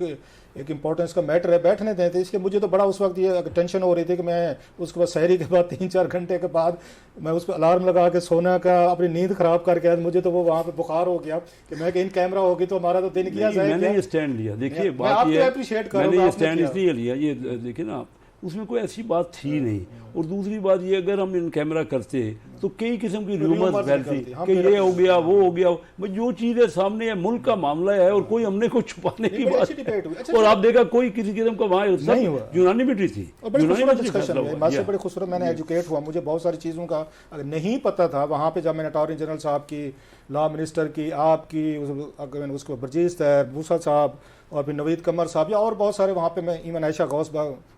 [SPEAKER 3] एक इंपॉर्टेंस का मैटर है, बैठने दें। तो इसलिए मुझे तो बड़ा उस वक्त ये टेंशन हो रही थी कि मैं उसके बाद शहरी के बाद 3-4 घंटे के बाद मैं उस पर अलार्म लगा के सोने का अपनी नींद खराब करके आया। मुझे तो वो वहाँ पे बुखार हो गया कि मैं इन कैमरा होगी तो हमारा तो दिन किया जाए।
[SPEAKER 4] मैंने ये स्टैंड लिया, देखिए
[SPEAKER 3] मैं आपको अप्रिशिएट करूंगा,
[SPEAKER 4] मैंने ये स्टैंड इसलिए लिया, ये देखिए ना उसमें कोई ऐसी बात थी नहीं। और दूसरी बात ये, अगर हम इन कैमरा करते तो कई किस्म की र्यूमर्स फैलती कि ये हो गया वो हो गया। जो चीज़ें सामने है, मुल्क का मामला है और कोई हमने कुछ छुपाने की बात। और आप देखा कोई किसी किस्म का वहाँ यूनानिमिटी थी।
[SPEAKER 3] बड़ी खूबसूरत, मैंने एजुकेट हुआ, मुझे बहुत सारी चीज़ों का अगर नहीं पता था वहाँ पे। जब मैंने अटॉर्नी जनरल साहब की, लॉ मिनिस्टर की, आपकी, अगर मैंने उसको बर्जीज तैर मूसा साहब और फिर नवीद कमर साहब या और बहुत सारे वहाँ पे, मैं इवन आयशा गौस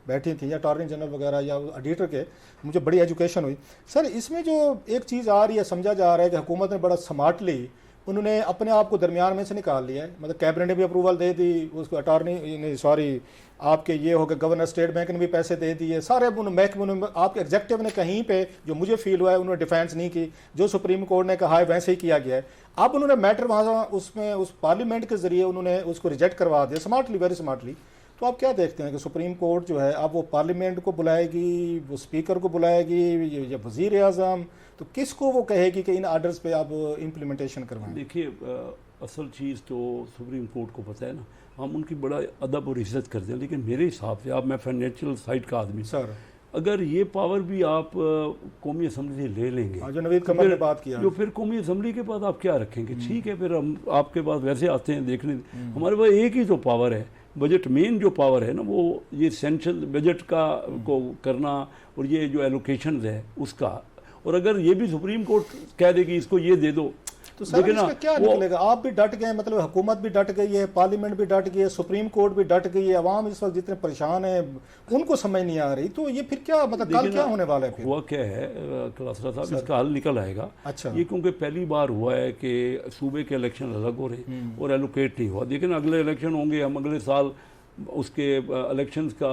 [SPEAKER 3] बैठी थी या अटॉर्नी जनरल वगैरह या ऑडिटर के, मुझे बड़ी एजुकेशन हुई। सर इसमें जो एक चीज़ आ रही है, समझा जा रहा है कि हुकूमत ने बड़ा स्मार्टली उन्होंने अपने आप को दरमियान में से निकाल लिया है। मतलब कैबिनेट ने भी अप्रूवल दे दी उसको, अटॉर्नी सॉरी आपके ये हो गए, गवर्नर स्टेट बैंक ने भी पैसे दे दिए, सारे महकमे आपके एग्जेक्टिव ने कहीं पे जो मुझे फील हुआ है उन्होंने डिफेंस नहीं की। जो सुप्रीम कोर्ट ने कहा है वैसे ही किया गया है। अब उन्होंने मैटर वहाँ उसमें उस पार्लियामेंट के जरिए उन्होंने उसको रिजेक्ट करवा दिया, स्मार्टली, वेरी स्मार्टली। तो आप क्या देखते हैं कि सुप्रीम कोर्ट जो है अब वो पार्लियामेंट को बुलाएगी, वो स्पीकर को बुलाएगी या वजीर आज़म, तो किसको वो कहेगी कि इन आर्डर्स पे आप इम्प्लीमेंटेशन करवाएं?
[SPEAKER 4] देखिए असल चीज़ तो सुप्रीम कोर्ट को पता है ना, हम उनकी बड़ा अदब और इज्जत करते हैं, लेकिन मेरे हिसाब से मैं फाइनेंशियल साइड का आदमी
[SPEAKER 3] सर,
[SPEAKER 4] अगर ये पावर भी आप कौमी असम्बली से ले लेंगे,
[SPEAKER 3] जो नवीद कमर ने बात किया,
[SPEAKER 4] जो फिर कौमी असम्बली के बाद आप क्या रखेंगे? ठीक है, फिर हम आपके पास वैसे आते हैं देखने, हमारे पास एक ही तो पावर है, बजट। मेन जो पावर है ना वो ये सेंट्रल बजट का को करना और ये जो एलोकेशन है उसका। और अगर ये भी सुप्रीम कोर्ट कह देगी इसको ये दे दो,
[SPEAKER 3] तो सर इसका क्या निकलेगा? आप भी डट गए, मतलब हुकूमत भी डट गई है, पार्लियामेंट भी डट गई है, सुप्रीम कोर्ट भी डट गई है, अवाम इस वक्त जितने परेशान है उनको समझ नहीं आ रही। तो ये फिर क्या, मतलब कल क्या होने वाला है? फिर
[SPEAKER 4] हुआ क्या है कलासरा साहब, इसका हल निकल आएगा।
[SPEAKER 3] अच्छा,
[SPEAKER 4] ये क्योंकि पहली बार हुआ है कि सूबे के इलेक्शन अलग हो रहे और एलोकेट नहीं हुआ। लेकिन अगले इलेक्शन होंगे, हम अगले साल उसके इलेक्शंस का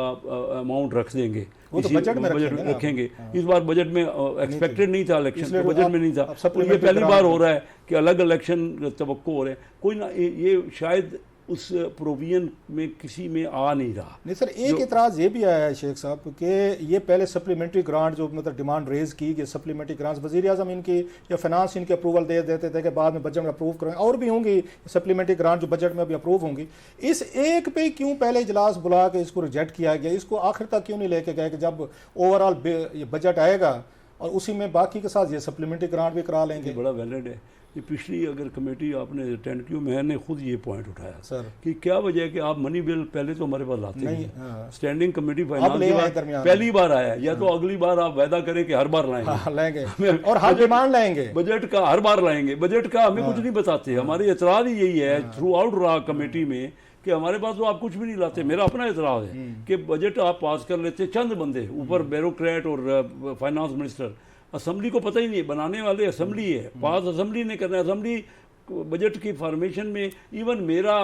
[SPEAKER 4] अमाउंट रख देंगे,
[SPEAKER 3] वो तो बजट में
[SPEAKER 4] रखेंगे। इस बार बजट में एक्सपेक्टेड नहीं था, इलेक्शन तो बजट में नहीं था। ये पहली बार हो रहा है कि अलग इलेक्शन तवक्को हो रहे हैं। कोई ना, ये शायद उस प्रोविजन में किसी में आ नहीं रहा।
[SPEAKER 3] नहीं सर, एक इतराज़ ये भी आया है शेख साहब कि ये पहले सप्लीमेंट्री ग्रांट जो मतलब डिमांड रेज की कि सप्लीमेंट्री ग्रांट्स वज़ीर आज़म इनकी या फाइनेंस इनके अप्रूवल दे देते थे कि बाद में बजट में अप्रूव करें, और भी होंगी सप्लीमेंट्री ग्रांट जो बजट में अभी अप्रूव होंगी। इस एक पे क्यों पहले इजलास बुला के इसको रिजेक्ट किया गया? इसको आखिर तक क्यों नहीं लेके गए कि जब ओवरऑल ये बजट आएगा और उसी में बाकी के साथ ये सप्लीमेंट्री ग्रांट भी करा लेंगे?
[SPEAKER 4] बड़ा वैलिड है ये। पिछली अगर कमेटी आपने अटेंड की, मैंने खुद ये पॉइंट उठाया
[SPEAKER 3] सर
[SPEAKER 4] कि क्या वजह है कि आप मनी बिल पहले तो हमारे पास लाते नहीं, स्टैंडिंग कमेटी फाइनेंस पहली बार आया, या तो अगली बार आप वायदा करें कि हर बार लाएंगे,
[SPEAKER 3] और हर डिमांड लाएंगे,
[SPEAKER 4] बजट का हर बार लाएंगे, बजट का हमें कुछ नहीं बताते। हमारी एतराज ही यही है थ्रू आउट रहा कमेटी में कि हमारे पास तो आप कुछ भी नहीं लाते। मेरा अपना एतराज है कि बजट आप पास कर लेते चंद बंदे, ऊपर ब्यूरोक्रेट और फाइनेंस मिनिस्टर, असम्बली को पता ही नहीं, बनाने वाले असम्बली है, पास असम्बली ने करना है। असम्बली बजट की फॉर्मेशन में इवन मेरा,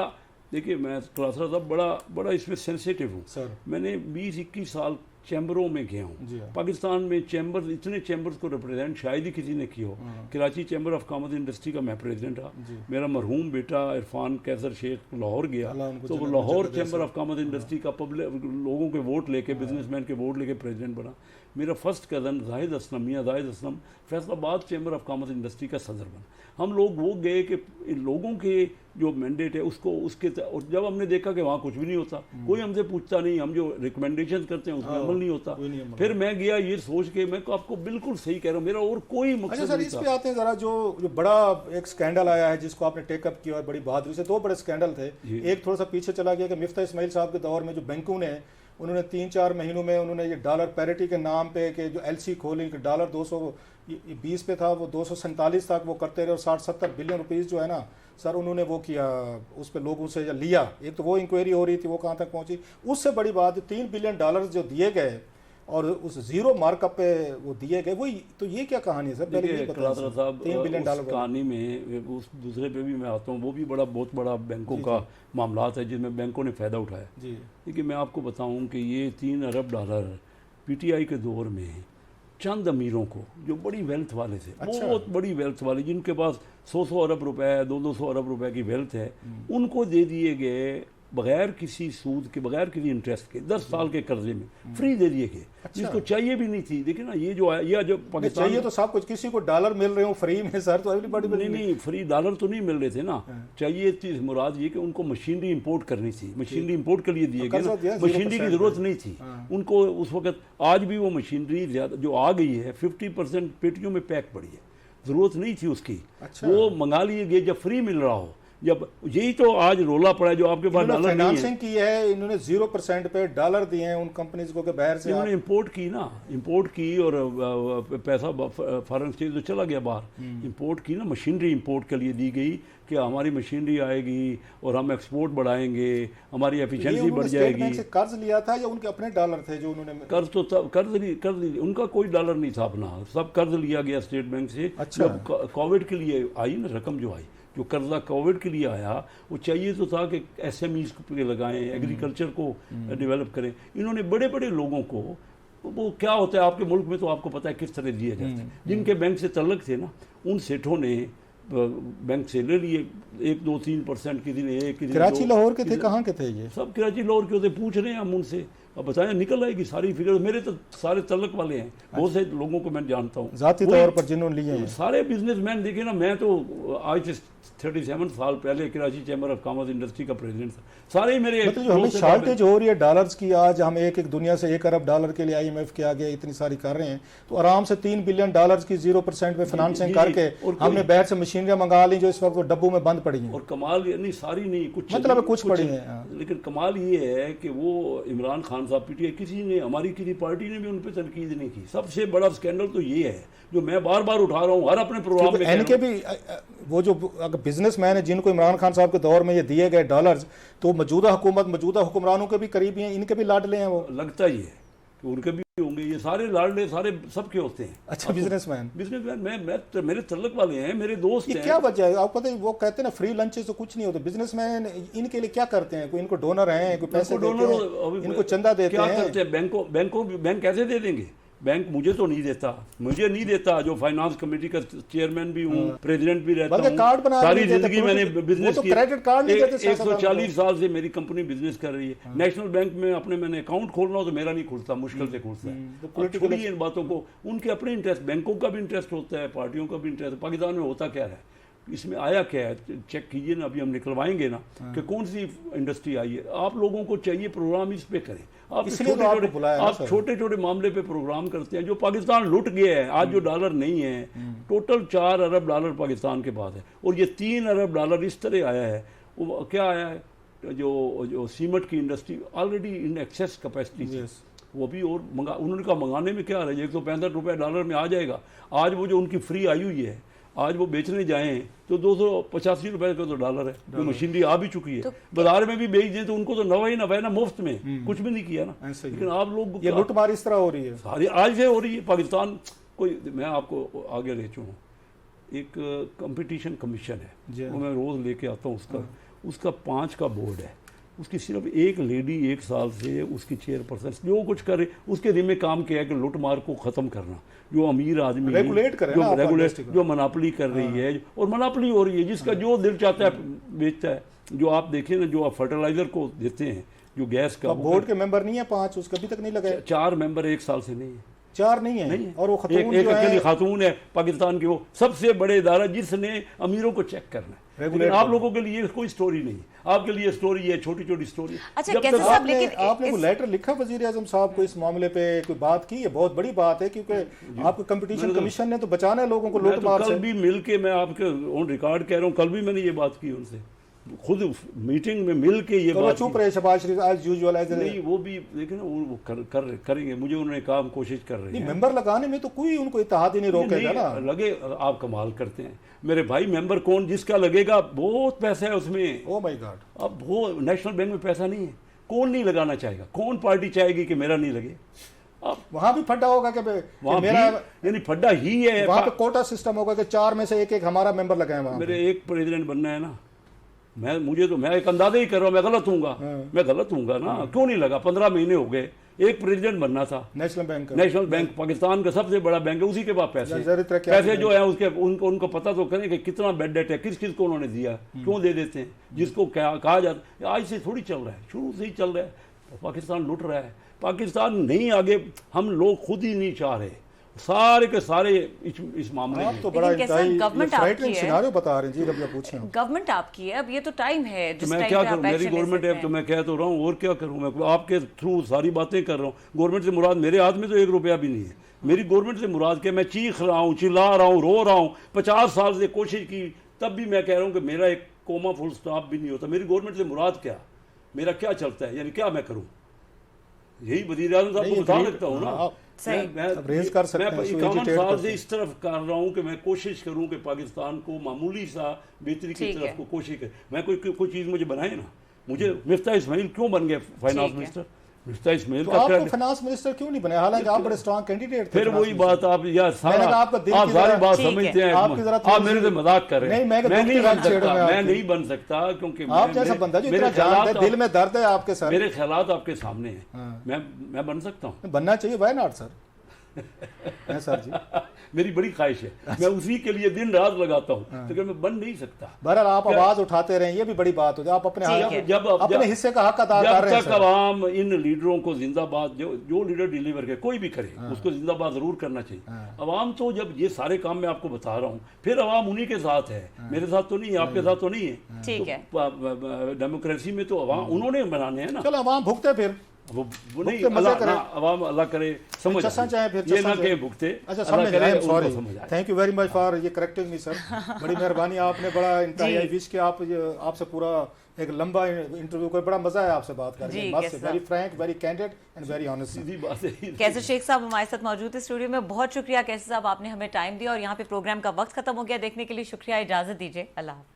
[SPEAKER 4] देखिए मैं कलासरा साहब बड़ा इसमें सेंसिटिव हूँ। मैंने 20-21 साल चैम्बरों में गया हूँ। पाकिस्तान में चैम्बर्स, इतने चैम्बर्स को रिप्रेजेंट शायद ही किसी ने किया हो। Karachi chamber of commerce industry का मैं प्रेसिडेंट था। मेरा मरहूम बेटा इरफान कैसर शेख लाहौर गया, तो वो Lahore chamber of commerce industry का पब्लिक लोगों के वोट लेके, बिजनेसमैन के वोट लेके प्रेसिडेंट बना। मेरा first cousin Zahid Aslam, Mian Zahid Aslam, Faisalabad chamber of commerce industry का सदर बना। हम लोग वो गए कि इन लोगों के जो मैंडेट है उसको उसके, और जब हमने देखा कि वहाँ कुछ भी नहीं होता, कोई हमसे पूछता नहीं, हम जो रिकमेंडेशन करते हैं उसमें अमल नहीं होता, फिर मैं गया ये सोच के, मैं आपको बिल्कुल सही कह रहा हूँ, मेरा और कोई मकसद नहीं था।
[SPEAKER 3] इस पे आते हैं जरा, जो बड़ा एक स्कैंडल आया है जिसको आपने टेकअप किया और बड़ी बहादुरी से। 2 बड़े स्कैंडल थे। एक थोड़ा सा पीछे चला गया कि मिफ्ता इस्माइल साहब के दौर में जो बैंकों ने उन्होंने 3-4 महीनों में उन्होंने ये डॉलर पैरिटी के नाम पे कि जो एलसी खोली कि डॉलर 220 पे था वो 247 तक वो करते रहे, और 60-70 बिलियन रुपीस जो है ना सर उन्होंने वो किया, उस पर लोगों से लिया। एक तो वो इंक्वायरी हो रही थी, वो कहाँ तक पहुंची। उससे बड़ी बात $3 बिलियन जो दिए गए और उस जीरो मार्कअप पे वो दिए गए, वही तो ये क्या कहानी है सर?
[SPEAKER 4] $3 बिलियन कहानी में उस दूसरे पे भी मैं आता हूँ, वो भी बहुत बड़ा बैंकों का मामला है जिसमें बैंकों ने फ़ायदा उठाया। देखिए मैं आपको बताऊँ कि ये $3 अरब PTI के दौर में चंद अमीरों को जो बड़ी वेल्थ वाले थे, बहुत बड़ी वेल्थ वाले, जिनके पास 100 अरब रुपए 200 अरब रुपए की वेल्थ है, उनको दे दिए गए बगैर किसी सूद के, बगैर किसी इंटरेस्ट के 10 साल के कर्जे में फ्री दे दिए गए। जिसको चाहिए भी नहीं थी। देखिए ना, ये जो है, ये जो पाकिस्तान
[SPEAKER 3] चाहिए तो सब कुछ, किसी को डॉलर मिल रहे हो फ्री में सर, तो एवरीबॉडी
[SPEAKER 4] नहीं, फ्री डॉलर तो नहीं मिल रहे थे ना। चाहिए थी मुराद ये कि उनको मशीनरी इंपोर्ट करनी थी, मशीनरी इंपोर्ट के लिए दिए गए ना, मशीनरी की जरूरत नहीं थी उनको उस वक्त। आज भी वो मशीनरी ज्यादा जो आ गई है 50% पेटियों में पैक पड़ी है, जरूरत नहीं थी उसकी। वो मंगा लिए गए जब फ्री मिल रहा हो। जब यही तो आज रोला पड़ा है, जो आपके पास डॉलर नहीं है।
[SPEAKER 3] फाइनेंसिंग की है इन्होंने, 0% पे डॉलर दिए हैं उन कंपनीज को कि बाहर से
[SPEAKER 4] इन्होंने इंपोर्ट की ना, इंपोर्ट की और पैसा फॉरेन एक्सचेंज तो चला गया बाहर। इंपोर्ट की ना, मशीनरी इंपोर्ट के लिए दी गई कि हमारी मशीनरी आएगी और हम एक्सपोर्ट बढ़ाएंगे, हमारी एफिशिएंसी बढ़ जाएगी।
[SPEAKER 3] से कर्ज लिया था या उनके अपने डॉलर थे जो उन्होंने?
[SPEAKER 4] कर्ज तो कर्ज उनका कोई डॉलर नहीं था अपना, सब कर्ज लिया गया स्टेट बैंक से।
[SPEAKER 3] अच्छा।
[SPEAKER 4] जब कोविड के लिए आई ना रकम, जो आई, जो कर्जा कोविड के लिए आया, वो चाहिए तो था कि एसएमईज पे लगाएं, एग्रीकल्चर को डेवलप करें। इन्होंने बड़े बड़े लोगों को, वो क्या होता है आपके मुल्क में तो आपको पता है किस तरह दिए जाते हैं। जिनके बैंक से तल्लक थे ना, उन सेठों ने बैंक से ले लिए 1, 2, 3%, किसी ने 1, किसी ने 2।
[SPEAKER 3] कराची लाहौर के थे, कहाँ के थे ये?
[SPEAKER 4] सब कराची लाहौर के होते। पूछ रहे हैं हम उनसे, अब बताएं, निकल आएगी सारी फिगर। मेरे तो सारे तल्लक वाले हैं, बहुत से लोगों को मैं जानता हूँ
[SPEAKER 3] जाती तौर पर जिन्होंने लिए हैं।
[SPEAKER 4] सारे बिजनेसमैन देखे ना, मैं तो आज से 37 साल पहले Karachi chamber of commerce industry का प्रेसिडेंट था। सारे मेरे
[SPEAKER 3] मतलब जो हमें शॉर्टेज हो रही है डॉलर्स की, आज हम एक दुनिया से 1 अरब डॉलर के लिए IMF के आगे इतनी सारी कर रहे हैं, तो आराम से 3 बिलियन डॉलर्स की 0% पे फाइनेंसिंग करके हमने बाहर से मशीनरियां मंगा ली जो इस वक्त डब्बों में बंद पड़ी हैं।
[SPEAKER 4] और कमाल नहीं, सारी नहीं, कुछ
[SPEAKER 3] मतलब कुछ पड़ी हैं।
[SPEAKER 4] लेकिन कमाल ये है कि वो इमरान खान साहब PTI, किसी ने, हमारी किसी पार्टी ने भी उन पर तनकीद नहीं की। सबसे बड़ा स्कैंडल तो ये है जो मैं बार बार उठा रहा हूँ हर अपने प्रोग्राम में।
[SPEAKER 3] इनके भी वो जो बिजनेसमैन है जिनको इमरान खान साहब के दौर में ये दिए गए डॉलर्स, तो मौजूदा हुकूमत, मौजूदा हुक्मरानों के भी करीबी हैं, इनके भी लाडले हैं। वो लगता
[SPEAKER 4] ही है कि उनके भी होंगे, ये सारे लाडले सारे सबके होते हैं।
[SPEAKER 3] अच्छा, बिजनेसमैन
[SPEAKER 4] मैं मेरे तल्लक वाले हैं, मेरे दोस्त हैं।
[SPEAKER 3] क्या वजह है आपको पता है? वो कहते हैं ना फ्री लंचेस तो कुछ नहीं होते। बिजनेसमैन इनके लिए क्या करते हैं? कोई इनको डोनर हैं, कोई पैसे देते हैं, इनको चंदा देते हैं?
[SPEAKER 4] क्या करते हैं? बैंक कैसे दे देंगे? बैंक मुझे तो नहीं देता, मुझे नहीं देता, जो फाइनेंस कमेटी का चेयरमैन भी हूँ, प्रेसिडेंट भी रहता हूँ, सारी जिंदगी मैंने बिजनेस किया। 140 साल से मेरी कंपनी बिजनेस कर रही है। नेशनल बैंक में अपने मैंने अकाउंट खोलना हो तो मेरा नहीं खुलता, मुश्किल से खुलता है। छोड़िए इन बातों को, उनके अपने इंटरेस्ट, बैंकों का भी इंटरेस्ट होता है, पार्टियों का भी इंटरेस्ट। पाकिस्तान में होता क्या है, इसमें आया क्या है, चेक कीजिए ना, अभी हम निकलवाएंगे ना कि कौन सी इंडस्ट्री आई है। आप लोगों को चाहिए प्रोग्राम इस पे करें। आप छोटे छोटे मामले पे प्रोग्राम करते हैं। जो पाकिस्तान लुट गया है आज, जो डॉलर नहीं है, टोटल 4 अरब डॉलर पाकिस्तान के पास है, और ये 3 अरब डॉलर इस तरह आया है। वो क्या आया है, जो सीमेंट की industry already in excess capacity थी, वो भी और उन्होंने कहा मंगाने में क्या आ रहा है, 165 रुपये डॉलर में आ जाएगा। आज वो जो उनकी फ्री आई हुई है, आज वो बेचने जाएं तो 285 रुपए का तो डॉलर है, जो मशीनरी आ भी चुकी है। बाजार में भी बेच दें तो उनको तो नवा ही नफा है ना, मुफ्त में कुछ भी नहीं किया ना। लेकिन आप लोग,
[SPEAKER 3] ये लूटमार इस तरह हो रही है
[SPEAKER 4] सारी आज से हो रही है। पाकिस्तान कोई, मैं आपको आगे ले चलूँ, एक कंपटीशन कमीशन है, वो मैं रोज लेके आता हूँ। उसका 5 का बोर्ड है, उसकी सिर्फ एक लेडी 1 साल से उसकी चेयरपर्सन जो कुछ करे, उसके जिम्मे काम किया है कि लूटमार को खत्म करना। जो अमीर आदमी
[SPEAKER 3] रेगुलेट
[SPEAKER 4] जो मनापली कर रही है, और मनापली हो रही है, जिसका जो दिल चाहता है बेचता है। जो आप देखिए ना, जो आप फर्टिलाइजर को देते हैं, जो गैस का,
[SPEAKER 3] बोर्ड के मेंबर नहीं है 5, उसका अभी तक नहीं लगा।
[SPEAKER 4] 4 मेंबर 1 साल से नहीं है,
[SPEAKER 3] 4 नहीं है। और वो
[SPEAKER 4] एक अकेली खातून है पाकिस्तान की, वो सबसे बड़े इदारा जिसने अमीरों को चेक करना है। लेकिन आप लोगों के लिए कोई स्टोरी नहीं, आपके लिए स्टोरी है, छोटी छोटी स्टोरी।
[SPEAKER 1] अच्छा, कैसे साहब, लेकिन
[SPEAKER 3] आपने कोई लेटर लिखा वजीर आजम साहब को इस मामले पे, कोई बात की? ये बहुत बड़ी बात है, क्योंकि आपके कंपटीशन कमीशन ने तो बचाना है लोगों को लूटमार से।
[SPEAKER 4] कल भी मिल के, मैं आपके ऑन रिकॉर्ड कह रहा हूँ, कल भी मैंने ये बात की उनसे, खुद मीटिंग में मिल के ये बात।
[SPEAKER 3] चुप रहे शहबाज शरीफ एज यूजुअल।
[SPEAKER 4] नहीं, वो भी देखिए ना, वो करेंगे, मुझे उन्होंने काम कोशिश कर रहे हैं।
[SPEAKER 3] मेंबर लगाने में तो कोई उनको इत्तेहाद ही नहीं रोकेगा ना।
[SPEAKER 4] लगे, आप कमाल करते हैं मेरे भाई। मेंबर कौन, जिसका लगेगा बहुत पैसा है उसमें।
[SPEAKER 3] ओ माय गॉड,
[SPEAKER 4] अब वो नेशनल बैंक में पैसा नहीं है, कौन नहीं लगाना चाहेगा? कौन पार्टी चाहेगी कि मेरा नहीं लगे?
[SPEAKER 3] अब वहां भी फड्डा होगा कि
[SPEAKER 4] मेरा, यानी फड्डा ही है।
[SPEAKER 3] वहां पे कोटा सिस्टम होगा कि 4 में से एक हमारा मेंबर लगाए वहां।
[SPEAKER 4] मेरे एक प्रेसिडेंट बनना है ना, मैं एक अंदाजा ही कर रहा हूँ, मैं गलत हूँगा ना, क्यों नहीं लगा? 15 महीने हो गए, एक प्रेसिडेंट बनना था
[SPEAKER 3] नेशनल बैंक का।
[SPEAKER 4] नेशनल बैंक पाकिस्तान का सबसे बड़ा बैंक है, उसी के पास पैसे
[SPEAKER 3] जरूरी तरह क्या
[SPEAKER 4] पैसे जो है उसके उनको पता तो करें कि कितना बेड डेट है, किस किस को उन्होंने दिया, क्यों दे देते हैं, जिसको क्या कहा जाता है। आज से थोड़ी चल रहा है, शुरू से ही चल रहा है। पाकिस्तान लुट रहा है, पाकिस्तान नहीं आगे, हम लोग खुद ही नहीं चाह रहे, सारे के सारे इस मामले
[SPEAKER 3] आप
[SPEAKER 4] में।
[SPEAKER 3] तो बड़ा
[SPEAKER 1] लेकिन कैसा गवर्नमेंट आपकी है,
[SPEAKER 3] सिनारियो बता रहे हैं जी, रबिया पूछें।
[SPEAKER 1] गवर्नमेंट आपकी है, अब ये तो टाइम है
[SPEAKER 4] तो
[SPEAKER 1] जिस
[SPEAKER 4] मैं
[SPEAKER 1] टाइम
[SPEAKER 4] क्या
[SPEAKER 1] पे
[SPEAKER 4] करूं,
[SPEAKER 1] आप
[SPEAKER 4] मेरी
[SPEAKER 1] एक्शन ले
[SPEAKER 4] गवर्नमेंट है,
[SPEAKER 1] सकते
[SPEAKER 4] तो
[SPEAKER 1] हैं।
[SPEAKER 4] मैं कह तो रहा हूं, और क्या करूं, मैं आपके थ्रू सारी बातें कर रहा हूं। गवर्नमेंट से मुराद मेरे हाथ में तो 1 रुपया भी नहीं है। मेरी गवर्नमेंट से मुराद क्या, मैं चीख रहा हूं, चिल्ला रहा हूं, रो रहा हूं, 50 साल से कोशिश की, तब भी मैं कह रहा हूं कि मेरा एक कोमा फुल स्टॉप भी नहीं होता। मेरी गवर्नमेंट से मुराद क्या, मेरा क्या चलता है, यानी क्या मैं करूं, यही वजीर आज़म साहब को बता सकता हूँ ना।
[SPEAKER 1] सही।
[SPEAKER 4] मैं
[SPEAKER 3] रेज कर सकते हैं,
[SPEAKER 4] मैं
[SPEAKER 3] इसको
[SPEAKER 4] 51
[SPEAKER 3] agitate
[SPEAKER 4] साल
[SPEAKER 3] करते
[SPEAKER 4] से
[SPEAKER 3] हैं।
[SPEAKER 4] इस तरफ कर रहा हूँ कि मैं कोशिश करूँ कि पाकिस्तान को मामूली सा बेहतरी की
[SPEAKER 1] ठीक है।
[SPEAKER 4] तरफ को कोशिश कर। मैं कोई चीज़ मुझे बनाए ना, मुझे मिफ्ता इस्माइल क्यों बन गए फाइनेंस
[SPEAKER 1] ठीक है।
[SPEAKER 4] मिनिस्टर, मिफ्ता इस्माइल
[SPEAKER 3] तो
[SPEAKER 4] का
[SPEAKER 3] आपको
[SPEAKER 4] credit-
[SPEAKER 3] फाइनेंस मिनिस्टर क्यों नहीं बने, हालांकि आप बड़े स्ट्रांग कैंडिडेट थे।
[SPEAKER 4] फिर
[SPEAKER 3] finance
[SPEAKER 4] वही
[SPEAKER 3] minister।
[SPEAKER 4] बात आप यार
[SPEAKER 3] मैंने कहा
[SPEAKER 4] सारा
[SPEAKER 3] आपका दिल
[SPEAKER 4] आप
[SPEAKER 3] की
[SPEAKER 4] सारी
[SPEAKER 3] जरा-
[SPEAKER 4] बात
[SPEAKER 1] ठीक है।
[SPEAKER 4] समझते हैं,
[SPEAKER 3] आपकी जरा
[SPEAKER 4] आप
[SPEAKER 3] थोड़ी
[SPEAKER 4] मेरे
[SPEAKER 3] सी-
[SPEAKER 4] से मजाक कर रहे हैं।
[SPEAKER 3] नहीं, मैं
[SPEAKER 4] मैं
[SPEAKER 3] दुख
[SPEAKER 4] नहीं
[SPEAKER 3] की
[SPEAKER 4] बन
[SPEAKER 3] बात छेड़ूंगा
[SPEAKER 4] सकता, मैं
[SPEAKER 3] आपकी।
[SPEAKER 4] नहीं बन सकता, क्योंकि
[SPEAKER 3] आप जैसा बंदा जो इतना जानता है, दिल में दर्द है आपके सर,
[SPEAKER 4] मेरे ख्यालात आपके सामने हैं।
[SPEAKER 3] हाँ।
[SPEAKER 4] मैं बन सकता हूँ,
[SPEAKER 3] बनना चाहिए, वाई नॉट सर। है सर जी।
[SPEAKER 4] मेरी बड़ी ख्वाहिश है, मैं उसी के लिए दिन रात लगाता हूँ, लेकिन मैं बन नहीं सकता।
[SPEAKER 3] बहरहाल आप आवाज उठाते रहें, ये भी बड़ी बात होती है। आप अपने
[SPEAKER 1] ठीक है।
[SPEAKER 3] अपने हिस्से का हक अदा कर रहे हैं
[SPEAKER 4] जब तक
[SPEAKER 3] सर।
[SPEAKER 4] आवाम इन लीडरों को जिंदाबाद, जो लीडर डिलीवर करे, कोई भी करे, उसको जिंदाबाद जरूर करना चाहिए। अवाम तो जब ये सारे काम मैं आपको बता रहा हूँ, फिर अवाम उन्हीं के साथ है, मेरे साथ तो नहीं है, आपके साथ तो नहीं है।
[SPEAKER 1] ठीक है।
[SPEAKER 4] डेमोक्रेसी में तो अवाम उन्होंने बनाने हैं ना,
[SPEAKER 3] चलो अवाम भुगते फिर।
[SPEAKER 4] वो नहीं,
[SPEAKER 3] भुगते मजे
[SPEAKER 4] अल्लाह
[SPEAKER 3] करें।
[SPEAKER 4] ना, अवाम अल्लाह करे समझ
[SPEAKER 3] चसा
[SPEAKER 4] आए।
[SPEAKER 3] चाहे फिर
[SPEAKER 4] ये
[SPEAKER 3] चसा
[SPEAKER 4] ना
[SPEAKER 3] चाहे।
[SPEAKER 4] के भुगते,
[SPEAKER 3] अच्छा
[SPEAKER 4] अल्लाह
[SPEAKER 3] समझ
[SPEAKER 4] करे
[SPEAKER 3] आए,
[SPEAKER 4] उनको
[SPEAKER 3] सॉरी,
[SPEAKER 4] समझ आए।
[SPEAKER 3] Thank you very much for ये करेक्टिंग मी सर। बड़ी मेहरबानी, आपने बड़ा इंतहाई
[SPEAKER 1] जी।
[SPEAKER 3] विश कि आपसे पूरा एक लंबा इंटरव्यू को, बड़ा मजा है आपसे बात करके।
[SPEAKER 1] जी,
[SPEAKER 3] बस
[SPEAKER 1] कैसा?
[SPEAKER 3] Very frank, very candid and very honest.
[SPEAKER 4] सीधी बात है।
[SPEAKER 1] कैसर शेख साहब हमारे साथ मौजूद है स्टूडियो में। बहुत शुक्रिया कैसर साहब, आपने हमें टाइम दिया और यहाँ पे प्रोग्राम का वक्त खत्म हो गया। देखने के लिए शुक्रिया, इजाजत दीजिए, अल्लाह हाफ़िज़।